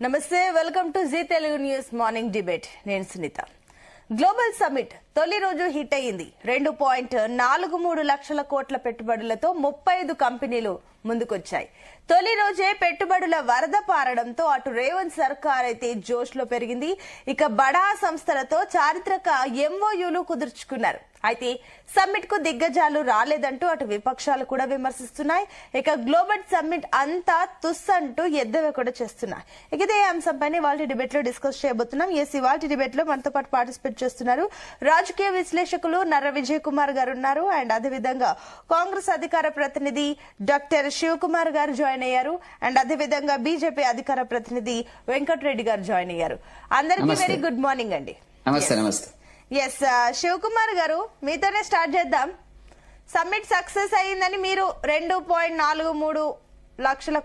నమస్తే, welcome to Zee Telugu news morning debate. నేను Sunitha. Global summit తొలి రోజు హిట్ అయ్యింది. 2.43 లక్షల కోట్ల పెట్టుబడులతో 35 కంపెనీలు ముందుకొచ్చాయి. తొలి రోజే పెట్టుబడుల వరద పారడంతో అటు రేవంత్ సర్కార్ అయితే జోష్ లో పెరిగింది. ఇక బడా సంస్థలతో చారిత్రక ఎంఓయూలు కుదుర్చుకున్నారు. అయితే సమ్మిట్ కు దిగ్గజాలు రాలేదంటూ అటు విపక్షాలు కూడా విమర్శిస్తున్నాయి. ఇక గ్లోబల్ సమ్మిట్ అంతా తుస్సంటూ ఎద్దవే కూడా చేస్తున్నాయి. ఇక ఇదే అంశంపైన ఇవాళ డిబేట్ లో డిస్కస్ చేయబోతున్నాం. ఇవాళ డిబేట్ లో మనతో పాటు పార్టిసిపేట్ చేస్తున్నారు రాజకీయ విశ్లేషకులు నర్ర విజయ్ కుమార్ గారు ఉన్నారు. అండ్ అదేవిధంగా కాంగ్రెస్ అధికార ప్రతినిధి డాక్టర్ శివకుమార్ గారు జాయిన్ అయ్యారు. అండ్ అదేవిధంగా బీజేపీ అధికార ప్రతినిధి వెంకటరెడ్డి గారు జాయిన్ అయ్యారు. అందరికీ వెరీ గుడ్ మార్నింగ్ అండి. నమస్తే. ఎస్, శివకుమార్ గారు మీతోనే స్టార్ట్ చేద్దాం. సమ్మిట్ సక్సెస్ అయ్యిందని మీరు 2.43 లక్షల